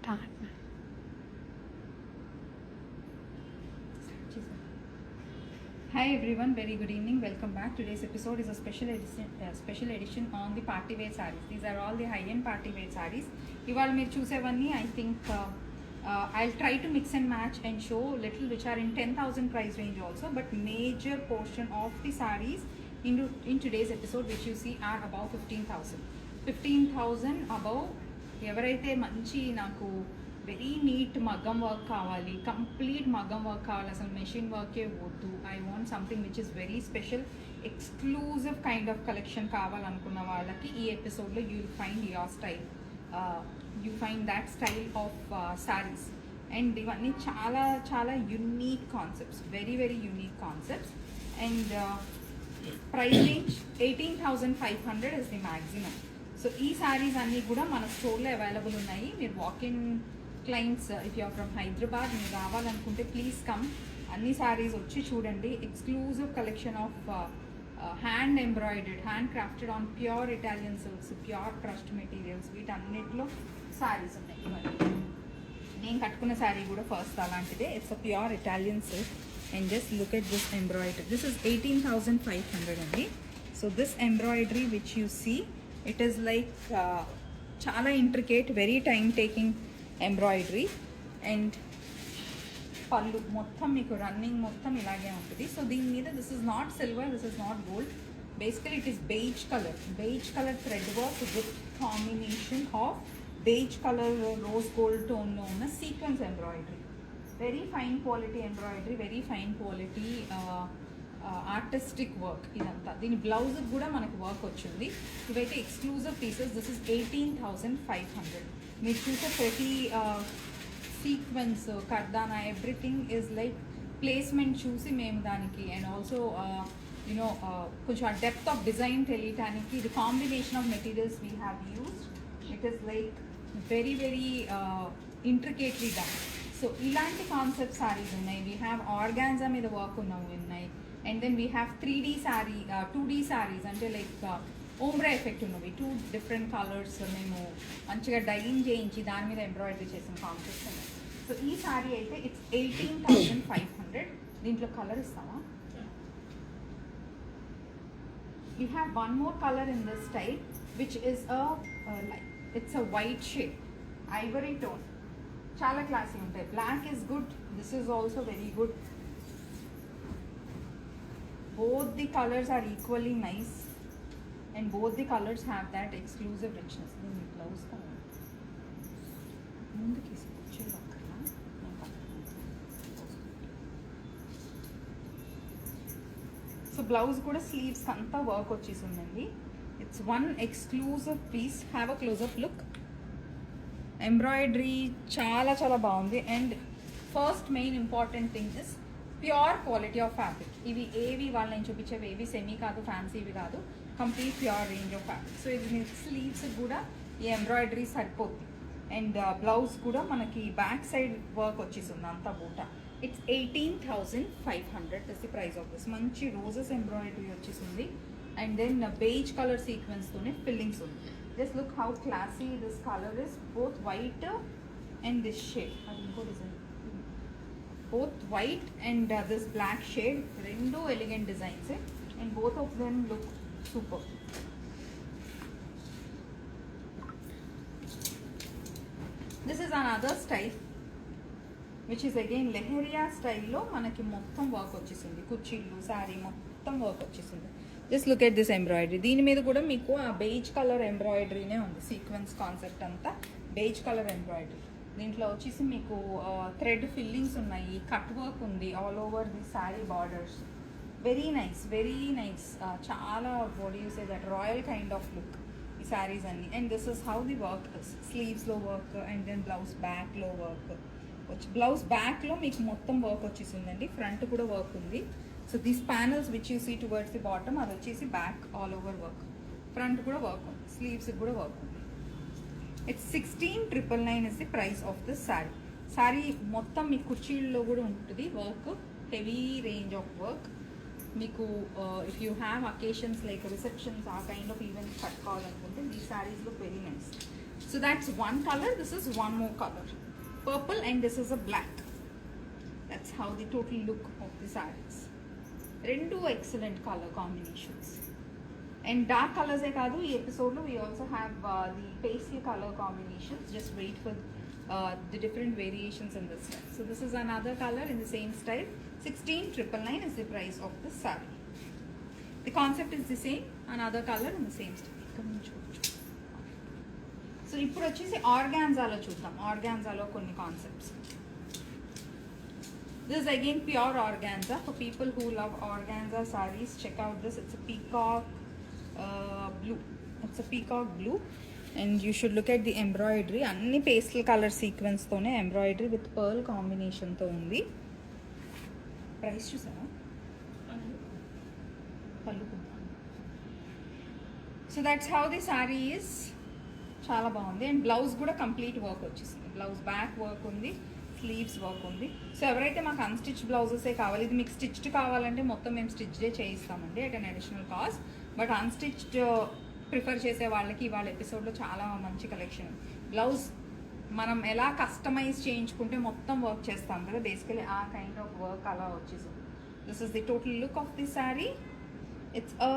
Start. Hi everyone, very good evening. Welcome back. Today's episode is a special edition on the party wear sarees. These are all the high-end party wear sarees. ఇవాళ మీరు చూసేవన్నీ I think I'll try to mix and match and show little which are in 10,000 price range also, but major portion of the sarees in today's episode which you see are above 15,000. 15,000 above. ఎవరైతే మంచి నాకు very neat మగ్గం work కావాలి, complete మగ్గం work కావాలి, అసలు machine వర్కే వద్దు, I want something which is very special exclusive kind of collection కావాలనుకున్న వాళ్ళకి ఈ ఎపిసోడ్లో you will find your style, you find that style of saris. And ఇవన్నీ చాలా చాలా unique concepts, very very unique concepts. And price range 18,500 is the maximum. So ఈ సారీస్ అన్నీ కూడా మన స్టోర్లో అవైలబుల్ ఉన్నాయి. మీరు walk-in clients, if you're from Hyderabad, మీరు రావాలనుకుంటే ప్లీజ్ కమ్. అన్ని సారీస్ వచ్చి చూడండి. Exclusive collection of hand embroidered, hand crafted on pure Italian silks, pure crushed materials, వీటన్నిటిలో సారీస్ ఉన్నాయి. నేను కట్టుకున్న శారీ కూడా ఫస్ట్ అలాంటిదే. It's a pure Italian silk. And just look at this embroidery. This is 18,500 అండి. So this embroidery which you see, it is like చాలా intricate, very time taking embroidery. And పళ్ళు మొత్తం మీకు రన్నింగ్ మొత్తం ఇలాగే ఉంటుంది. సో దీని మీద this is not silver, this is not gold, basically it is beige colour thread work with combination of beige colour rose gold టోన్లో ఉన్న sequence embroidery. Very fine quality embroidery, very fine quality artistic work ఇదంతా. దీని blouse కూడా మనకు work వచ్చింది. ఇవైతే exclusive pieces. This is 18,500. మీరు చూసే ప్రతి సీక్వెన్స్, కర్దానా, ఎవ్రీథింగ్ ఈజ్ లైక్ ప్లేస్మెంట్ చూసి మేము దానికి, అండ్ ఆల్సో యునో కొంచెం ఆ డెప్త్ ఆఫ్ డిజైన్ తెలియటానికి the combination of materials we have used. It is like very very intricately done. So ఇలాంటి కాన్సెప్ట్ సారీస్ ఉన్నాయి. వీ హ్యావ్ ఆర్గాన్జా మీద వర్క్ ఉన్నవి ఉన్నాయి. And then we have 3D sari, 2D saris, అంటే like ఓమ్బ్రా effect ఉన్నవి, 2 different colours మేము మంచిగా డైయింగ్ చేయించి దాని మీద ఎంబ్రాయిడరీ చేసిన కాన్సెప్ట్స్ ఉన్నాయి. సో ఈ సారీ అయితే ఇట్స్ 18,500. దీంట్లో కలర్ ఇస్తామా? We have one more colour in this style which is it's a white shade, ivory tone. చాలా క్లాసీ ఉంటాయి. Black is good, this is also very good. Both the colors are equally nice and both the colors have that exclusive richness. Then blouse color. So blouse kuda sleeves anta work vachesundandi. It's one exclusive piece. Have a close up look. Embroidery చాలా చాలా బాగుంది. And first main important thing is pure quality of fabric. ఇవి ఏవి వాళ్ళ నేను చూపించేవి ఏవి semi కాదు, ఫ్యాన్సీవి కాదు, complete pure range of fabric. So ఇది స్లీవ్స్ కూడా ఈ ఎంబ్రాయిడరీ సరిపోతుంది. అండ్ బ్లౌజ్ కూడా మనకి బ్యాక్ సైడ్ వర్క్ వచ్చేసింది అంతా బూట. It's 18,500 is the price of this. మంచి రోజెస్ ఎంబ్రాయిడరీ వచ్చేసింది. అండ్ దెన్ బేజ్ కలర్ సీక్వెన్స్తోనే ఫిల్లింగ్స్ ఉంది. Just look how classy this colour is. Both white and this shade, అది ఇంకో design, both white and this black shade, rendu elegant designs, and both of them look super. This is another style which is again leheria style lo manaki mottham work vachesindi, kuchillu saree mottham work vachesindi. Just look at this embroidery. దీని మీద కూడా మీకు ఆ beige colour ఎంబ్రాయిడరీనే ఉంది. Sequence concept అంతా beige colour embroidery. దీంట్లో వచ్చేసి మీకు థ్రెడ్ ఫిల్లింగ్స్ ఉన్నాయి, కట్ వర్క్ ఉంది all over the sari borders. Very nice, very nice. చాలా body use that royal kind of look ఈ శారీస్ అన్ని. And this is how the work is. స్లీవ్స్లో వర్క్ అండ్ దెన్ బ్లౌజ్ బ్యాక్లో వర్క్ వచ్చి, blouse బ్యాక్లో మీకు మొత్తం వర్క్ వచ్చేసిందండి. ఫ్రంట్ కూడా వర్క్ ఉంది. So these panels which you see towards the bottom, అది వచ్చేసి back all over work. Front కూడా వర్క్ ఉంది, స్లీవ్స్కి కూడా వర్క్ ఉంది. It's 16,999 is the price of this sari. Sari మొత్తం మీ కుర్చీల్లో కూడా ఉంటుంది work, heavy range of work. మీకు if you have occasions like receptions, ఆ కైండ్ ఆఫ్ ఈవెంట్స్ కట్టుకోవాలనుకుంటే ఈ saris look very nice. So that's one color. This is one more color, purple, and this is a black. That's how the total look of the sarees. Rendu excellent color combinations. And dark colors e kaadu, ee episode lo we also have the pastel color combinations. Just wait for the different variations in this style. So this is another color in the same style. 16,999 is the price of this saree. The concept is the same, another color in the same style. So ఇప్పుడు వచ్చేసి ఆర్గాన్జాలో చూద్దాం. ఆర్గాన్జాలో కొన్ని concepts. This is again pure organza. For people who love organza sarees, check out this. It's a peacock blue. It's a peacock blue. And you should look at the embroidery. Anni pastel color sequence tone embroidery with pearl combination తో ఉంది. Price చూసారా? So that's how the saree is. చాలా బాగుంది. And blouse కూడా complete work వచ్చేసింది. Blouse back work ఉంది, sleeves work ఉంది. So ఎవరైతే మాకు అన్స్టిచ్ బ్లౌజెసే కావాలి, ఇది మీకు స్టిచ్డ్ కావాలంటే మొత్తం మేము స్టిచ్డే చేయిస్తామండి at an additional cost. But unstitched prefer చేసే వాళ్ళకి వాళ్ళ ఎపిసోడ్లో చాలా మంచి కలెక్షన్. బ్లౌజ్ మనం ఎలా కస్టమైజ్ చేయించుకుంటే మొత్తం వర్క్ చేస్తాం కదా, బేసికలీ ఆ కైండ్ ఆఫ్ వర్క్ అలా వచ్చేసింది. This is the total look of the sari. It's a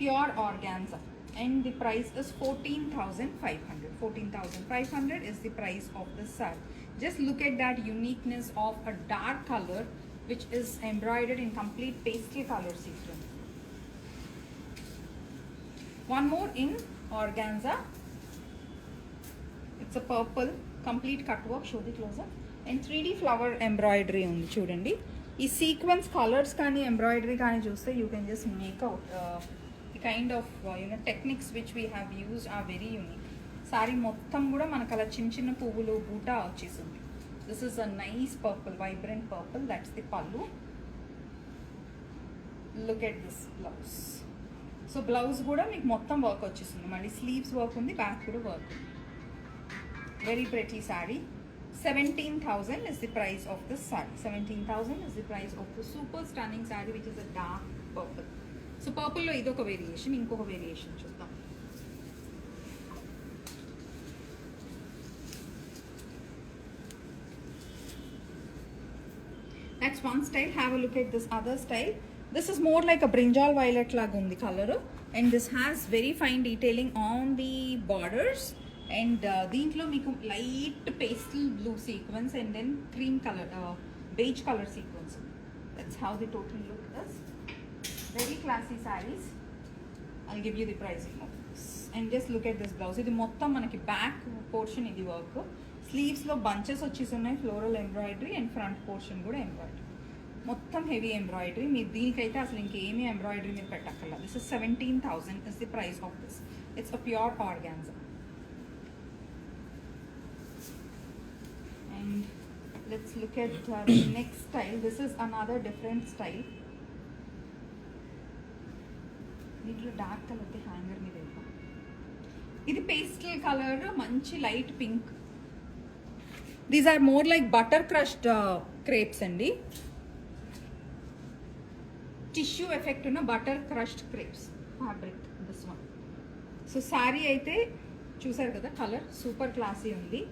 pure organza. And the price is 14,500. 14,500 is the price of this saree. Just look at that uniqueness of a dark color which is embroidered in complete pastel color sequence. One more in organza. It's a purple complete cut work. Show the closer. And 3D flower embroidery undi chudandi. Ee sequence colors kaani embroidery kaani chuste you can just make out the kind of techniques which we have used are very unique. Saree మొత్తం కూడా మనకు అలా చిన్న చిన్న పువ్వులు బూటా వచ్చేసింది. This is a nice purple, vibrant purple. That's the pallu. Look at this blouse. So blouse కూడా మీకు మొత్తం వర్క్ వచ్చేసింది. మళ్ళీ స్లీవ్స్ వర్క్ ఉంది, బ్యాక్ కూడా work. Very pretty saree. 17,000 is the price of this saree. 17,000 is the price of the super stunning saree which is a dark purple. So పర్పుల్లో ఇదొక variation, ఇంకొక వేరియేషన్ చూద్దాం. That's one style. Have a look at this other style. This is more like a brinjal violet laga undi color, and this has very fine detailing on the borders, and దీంట్లో మీకు light pastel blue sequence and then cream color, beige color sequence. That's how the total look is. Very classy sarees. I'll give you the pricing of this. And just look at this blouse. ఇది మొత్తం మనకి back portion ఇది work. స్లీవ్స్లో bunches వచ్చేసి ఉన్నాయి, floral embroidery, and front portion కూడా embroidery. మొత్తం heavy embroidery. మీరు దీనికైతే అసలు ఇంకేమీ ఎంబ్రాయిడరీ మీరు పెట్టక్కర్లా. This is 17,000 is the price of this. It's a pure organza. And let's look at the next style. This is another different style. దీంట్లో dark colour hanger మీద వెళ్తాం. ఇది పేస్టల్ కలర్, మంచి light pink. These are more like butter crushed crepes అండి. Tissue effect ఉన్న butter crushed crepes fabric this one. So sari అయితే చూసారు కదా, కలర్ సూపర్ క్లాసీ ఉంది.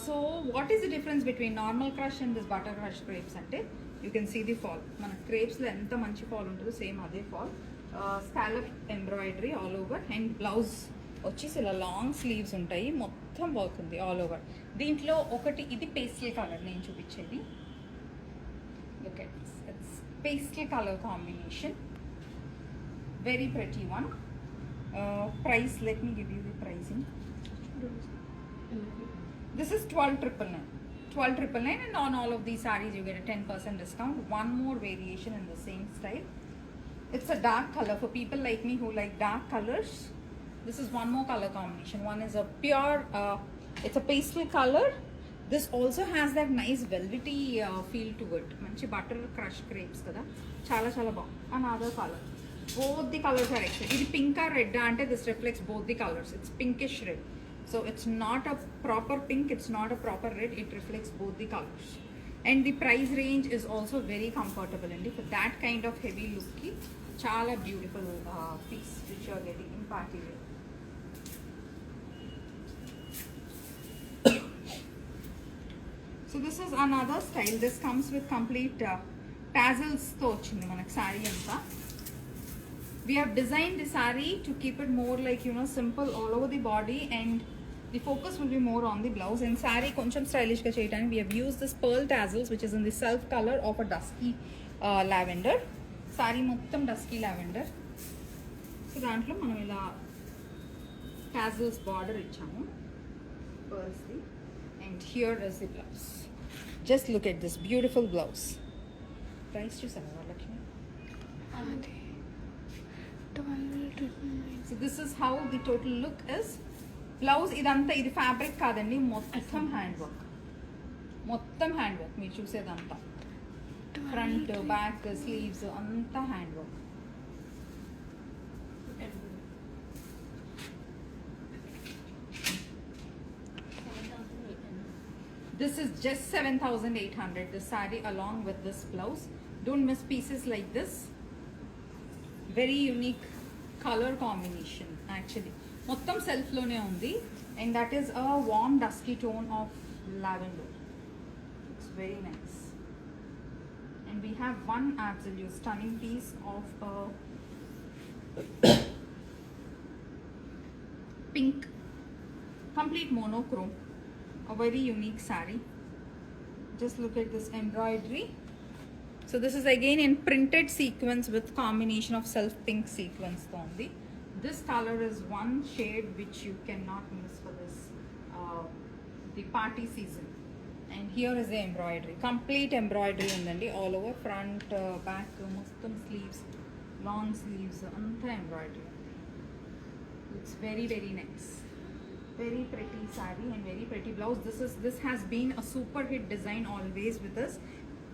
So what is the difference between normal crush and this butter crush crepes అంటే you can see the fall. మన క్రేప్స్లో ఎంత మంచి ఫాల్ ఉంటుందో సేమ్ అదే ఫాల్. Scallop embroidery all over, and blouse వచ్చేసి ఇలా లాంగ్ స్లీవ్స్ ఉంటాయి, మొత్తం వర్క్ ఉంది ఆల్ ఓవర్. దీంట్లో ఒకటి ఇది పేస్టల్ కలర్ నేను చూపించేది. Look at this, it's pastel colour combination. Very pretty one. Price, let me give you the pricing. This is 12,999. 12,999, and on all of these sarees you get a 10% discount. One more variation in the same style. It's a dark color for people like me who like dark colors. This is one more color combination. One is a pure, it's a pastel color. This also has that nice velvety feel to it. Manchi butter crush crepes kada. Chala chala ba. Another color. Both the colors are excellent. Idi pink or red ante this reflects both the colors. It's pinkish red. So it's not a proper pink, it's not a proper red, it reflects both the colors. And the price range is also very comfortable, and for that kind of heavy look ki chala beautiful piece which you are getting in party wear. this is another style. This comes with complete tassels తో వచ్చింది మనకి sorry అంతా. We have designed the saree to keep it more like, you know, simple all over the body, and the focus will be more on the blouse. And saree koncham stylish ga cheyడానికి we have used this pearl tassels which is in the self color of a dusky lavender. Saree మొత్తం dusky lavender. So దాంట్లో మనం ఇలా tassels border ఇచ్చాము pearls the. And here is the blouse. Just look at this beautiful blouse. Price చూసారా Varalakshmi? So this is how the total look is. Blouse ఇదంతా ఇది fabric కాదండి, మొత్తం హ్యాండ్ వర్క్, మొత్తం హ్యాండ్ వర్క్. మీరు చూసేదంతా ఫ్రంట్ బ్యాక్ స్లీవ్స్ అంతా hand work. This is just 7,800, this saree along with this blouse. Don't miss pieces like this. Very unique color combination actually. Mottam self lone undi, and that is a warm dusky tone of lavender. It's very nice. And we have one absolute stunning piece of a pink, complete monochrome, a very unique saree. Just look at this embroidery. So this is again in printed sequence with combination of self pink sequence only. This color is one shade which you cannot miss for this the party season. And here is the embroidery, complete embroidery undandi all over front, back, mostam sleeves, long sleeves, anta embroidery. It's very very nice, very pretty saree and very pretty blouse. This has been a super hit design always with us.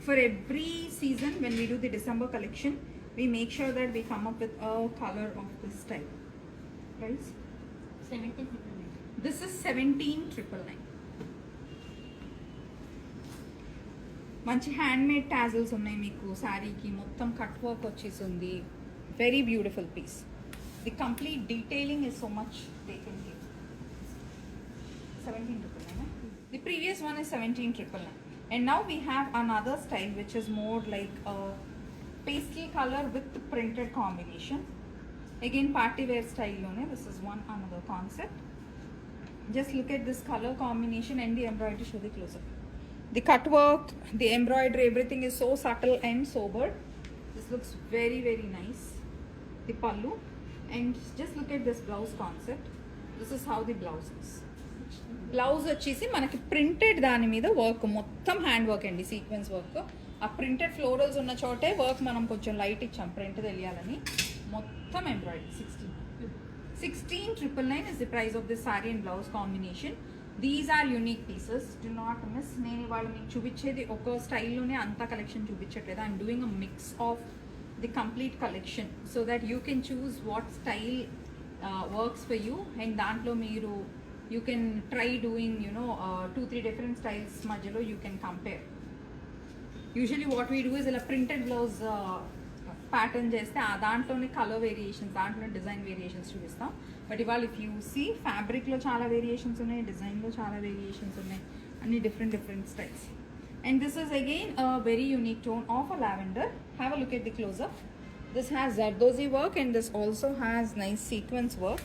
For every season when we do the December collection, we make sure that we come up with a color of this style. Price? 17,999. This is 17,999. మంచి hand made tassels ఉన్నాయి మీకు సారీకి, మొత్తం cut work వచ్చేసి ఉంది. Very beautiful piece. The complete detailing is so much taken here. 17,999. The previous one is 17,999. And now we have another style which is more like a pastel color with printed combination. Again party wear style lone. This is one another concept. Just look at this color combination and the embroidery. Show the close up. The cut work, the embroidery, everything is so subtle and sober. This looks very very nice. The pallu, and just look at this blouse concept. This is how the blouse is. Blouse వచ్చేసి మనకి printed దాని మీద work, మొత్తం hand work అండి, sequence work. ఆ printed florals ఉన్న చోటే work మనం కొంచెం లైట్ ఇచ్చాం ప్రింట్ తెలియాలని. మొత్తం embroidery. 16,999 is the price of this saree and blouse combination. These are unique pieces, do not miss. నేను ఇవాళ మీకు చూపించేది ఒక స్టైల్లోనే అంతా కలెక్షన్ చూపించట్లేదు. I'm doing a mix of the complete collection so that you can choose what style works for you. And దాంట్లో మీరు you can try doing, you know, 2-3 different styles majalo you can compare. Usually what we do is a printed blouse pattern cheste aa dantlone color variations, dantlone design variations chupistam. But ival if you see fabric lo chaala variations unnai, design lo chaala variations unnai, anni different styles. And this is again a very unique tone of a lavender. Have a look at the close up. This has zardozi work and this also has nice sequence work.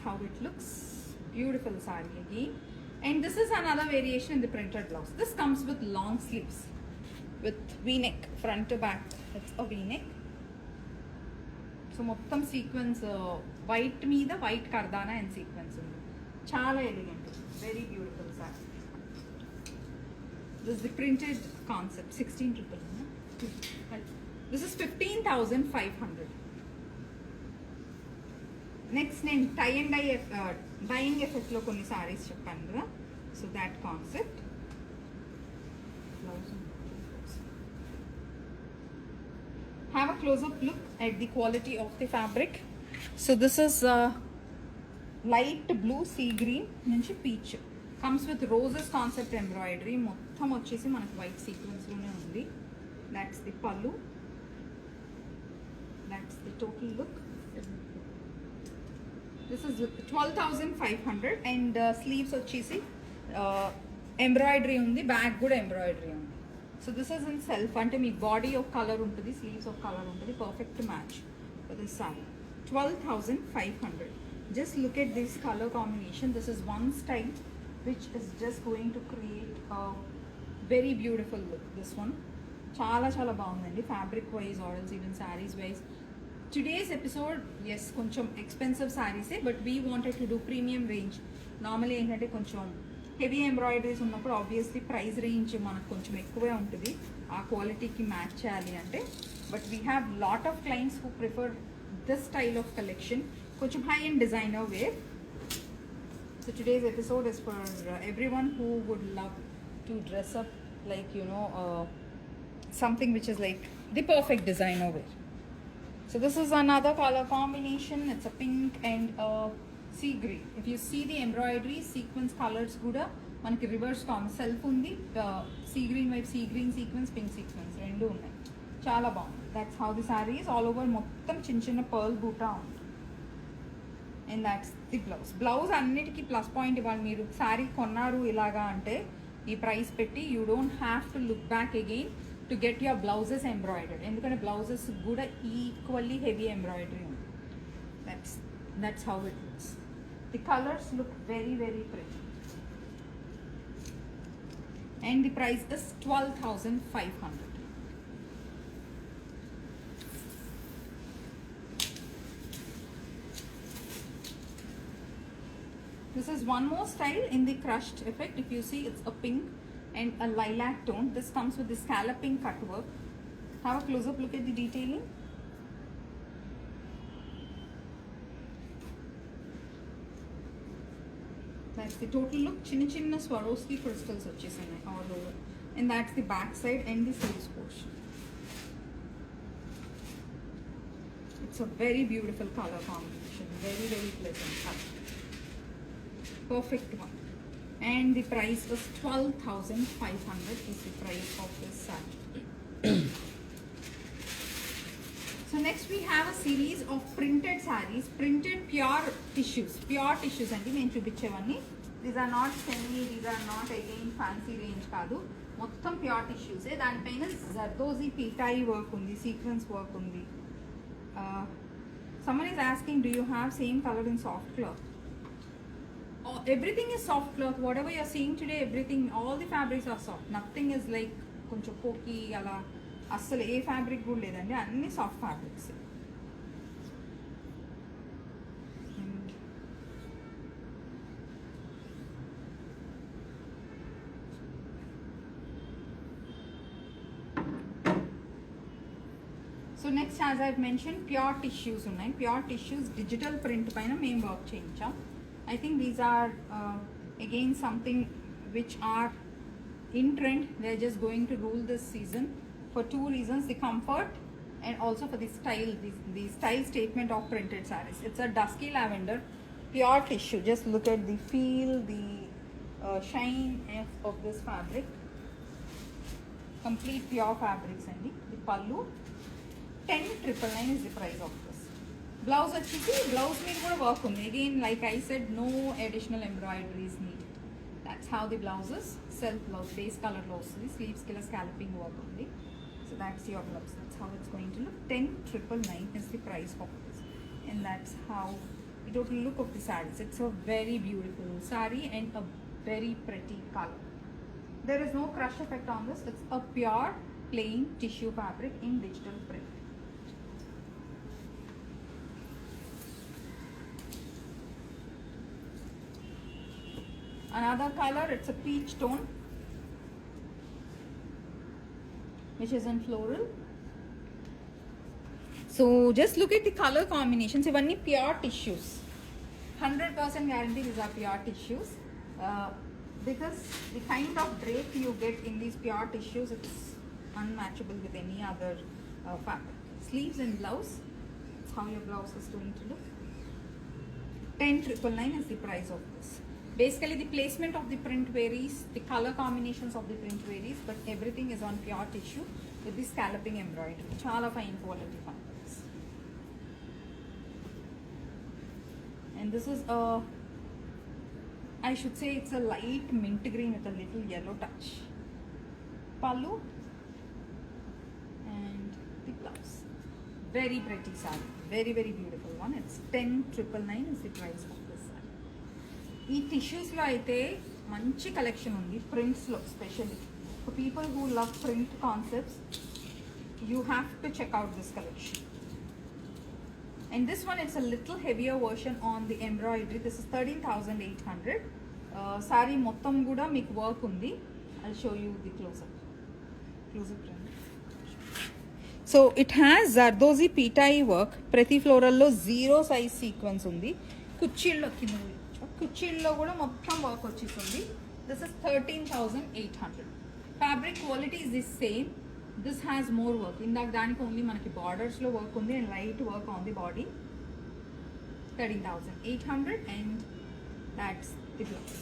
How it looks. Beautiful saree again. And this is another variation in the printed blouse. This comes with long sleeves with v-neck front to back. It's a v-neck. So mottam sequence white meeda white kardana and sequence undi. Chaala elegant, very beautiful saree. This is the printed concept. 16,999. This is 15,500. Next నేను tie and dyeing ఎఫెక్ట్లో కొన్ని సారీస్ చెప్పాను కదా, so that concept. Have a close up look at the quality of the fabric. So this is light blue sea green నుంచి peach, comes with roses concept embroidery. మొత్తం వచ్చేసి మనకు white సీక్వెన్స్లోనే ఉంది. That's the pallu, that's the total look. This is 12,500 and sleeves వచ్చేసి embroidery ఉంది, back కూడా embroidery ఉంది. So this is in self, అంటే మీ బాడీ ఆఫ్ కలర్ ఉంటుంది, స్లీవ్స్ ఆఫ్ కలర్ ఉంటుంది, perfect match for this sorry. 12,500. Just look at this color combination. This is one style which is just going to create a very beautiful look. This one చాలా చాలా బాగుందండి, fabric wise or else even saris wise. Today's episode is కొంచెం expensive శారీసే, but we wanted to do premium range. Normally ఏంటంటే కొంచెం heavy embroideries ఉన్నప్పుడు obviously price range మనకు కొంచెం ఎక్కువే ఉంటుంది ఆ క్వాలిటీకి మ్యాచ్ చేయాలి అంటే. But we have lot of clients who prefer this style of collection, కొంచెం high and designer wear. So today's episode is for everyone who would love to dress up like something which is like the perfect designer wear. So this is another color combination. It's a pink and a sea green. If you see the embroidery sequence colors kuda manaki reverse self undi, sea green vibe sea green sequence, pink sequence rendu unnai, chaala baagundi. That's how the saree is all over, mottam chin chinna pearl boota undi. And that's the blouse annitiki plus point ivalli. Meeru saree konnaru ilaga ante ee price petti, you don't have to look back again to get your blouses embroidered. ఎందుకంటే blouses కూడా equally heavy embroidery ఉంది. That's how it looks. The colors look very very pretty. And the price is 12,500. This is one more style in the crushed effect. If you see, it's a pink and a lilac tone. This comes with the scalloping cut work. Have a close up look at the detailing. That's the total look. Chinna chinna Swarovski crystals vachesanayi all over. And that's the back side and the sleeves portion. It's a very beautiful color combination. Very very pleasant color. Perfect one. And the price was 12,500 is the price of this saree. So next we have a series of printed sarees, printed pure tissues అండి నేను చూపించేవన్నీ. These are not semi, these are not again fancy range కాదు, మొత్తం pure టిష్యూసే. దానిపైన zardozi పీటాయి work ఉంది, sequence work ఉంది. Someone is asking, do you have same color in soft cloth? Everything is soft cloth. Whatever you're seeing today, everything, all the fabrics are soft. Nothing is like కొంచెం పోకి అలా అస్సలు ఏ fabric కూడా లేదండి, అన్ని soft fabrics. So next as I've mention pure tissues ఉన్నాయి. Pure tissues digital print పైన మేము work చేయించాం. I think these are again something which are in trend. They're just going to rule this season for two reasons: the comfort and also for the style, the style statement of printed sarees. It's a dusky lavender pure tissue. Just look at the feel, the shine of this fabric. Complete pure fabrics and the pallu. 10,999 is the price of this. Blouse వచ్చేసి blouse మీద కూడా work ఉంది. Again like I said, no additional embroideries need. That's how the blouses. Self blouse base కలర్లో వస్తుంది, స్లీవ్స్కి ఇలా scalping work ఉంది. So that's your blouse. That's how it's going to look. 10,999 is the price of this. And that's how the total look of the sarees. It's a very beautiful saree and a very pretty color. There is no crush effect on this. It's a pure plain tissue fabric in digital print. Another color, it's a peach tone which is in floral. So just look at the color combinations. Ivanni pure tissues, 100% guarantee these are pure tissues, because the kind of drape you get in these pure tissues, it's unmatchable with any other fabric. Sleeves and blouse, that's how your blouse is going to look. 10,999 is the price of this. Basically the placement of the print varies, the color combinations of the print varies, but everything is on pure tissue with the scalloping embroidery. Chala fine quality fabrics. And and this is a, I should say it's a light mint green with a little yellow touch. Pallu and the blouse. Very pretty saree, very very beautiful one. It's 10,999 is the price of this saree. ఈ టిష్యూస్లో అయితే మంచి collection ఉంది, ప్రింట్స్లో specially for people who love print concepts. You have to check out this collection. And this one, it's a little heavier version on the embroidery. This is 13,800. Saree mottam kuda meeku work undi. I'll show you the close-up. So it has Zardozi Pitai work. Prati floral lo zero size sequence undi. Kuchillo kuda mottam work vachisundi. This is 13,800. Fabric quality is the same. This has more work. ఇందాక దానికి only మనకి బార్డర్స్లో work ఉంది and light work on the body. 13,800 and that's the blouse.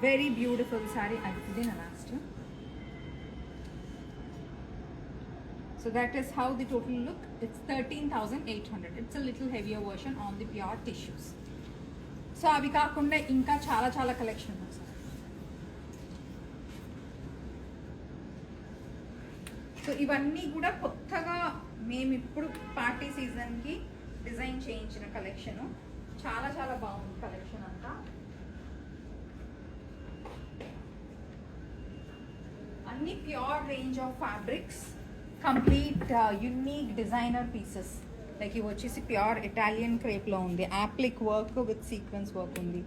Very beautiful sorry. ఇదే నా last. So that is how the total look. It's 13,800. It's a little heavier version on the pure tissues. So అవి కాకుండా ఇంకా చాలా చాలా collection ఉంది sir. So ఇవన్నీ కూడా కొత్తగా మేము ఇప్పుడు పార్టీ సీజన్కి డిజైన్ చేయించిన కలెక్షను. చాలా చాలా బాగుంది కలెక్షన్ అంతా. అన్ని pure range of fabrics, complete unique designer pieces. Like ఇవి వచ్చేసి ప్యూర్ ఇటాలియన్ క్రేప్లో ఉంది, applique work with sequence work ఉంది.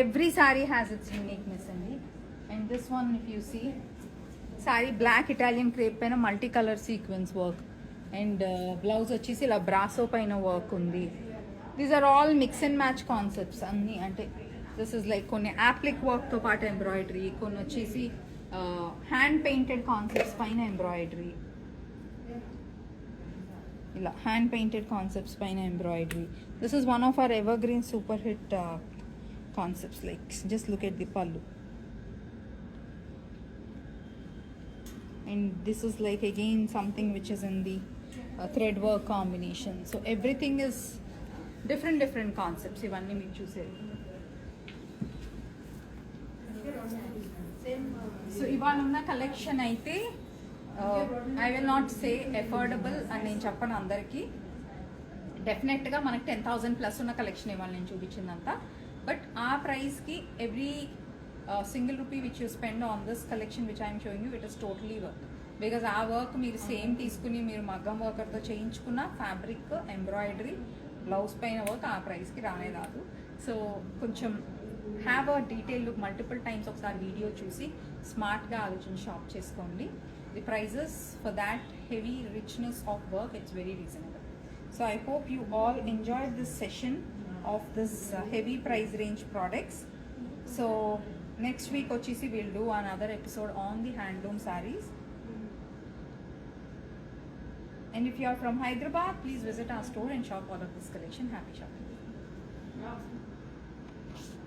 Every sari has its uniqueness అండి. And this one if you see sari black Italian crepe పైన multi colour sequence work and blouse వచ్చేసి ఇలా బ్రాసో పైన వర్క్ ఉంది. These are all mix and match concepts అన్నీ. అంటే దిస్ ఇస్ లైక్ కొన్ని యాప్లిక్ వర్క్తో పాటు ఎంబ్రాయిడరీ, కొన్ని వచ్చేసి హ్యాండ్ పెయింటెడ్ కాన్సెప్ట్స్ పైన ఎంబ్రాయిడరీ, ఇలా హ్యాండ్ పెయింటెడ్ కాన్సెప్ట్స్ పైన embroidery. This is one of our ever green super hit concepts. Like just look at the పల్లు. And this is like again something which is in the thread work combination. So everything is different concepts. ఇవన్నీ మీరు చూసేది. So ఇవాళ ఉన్న collection అయితే I will not say affordable అని నేను చెప్పను అందరికీ. డెఫినెట్గా మనకి 10,000 ప్లస్ ఉన్న కలెక్షన్ ఇవాళ నేను చూపించిందంతా. బట్ ఆ ప్రైస్కి every single rupee which you spend on this collection which I am showing you, it is totally worth. Because ఆ వర్క్ మీరు సేమ్ తీసుకుని మీరు మగ్గం వర్కర్తో చేయించుకున్న ఫ్యాబ్రిక్, ఎంబ్రాయిడరీ, బ్లౌజ్ పైన వర్క్ ఆ ప్రైస్కి రానే రాదు. సో కొంచెం have a detail look, multiple times ఒకసారి వీడియో చూసి స్మార్ట్గా ఆలోచించి షాప్ చేసుకోండి. The prices for that heavy richness of work it's very reasonable. So I hope you all enjoyed this session of this heavy price range products. So next week ochisi we'll do another episode on the handloom sarees. And if you are from Hyderabad, please visit our store and shop all of this collection. Happy shopping.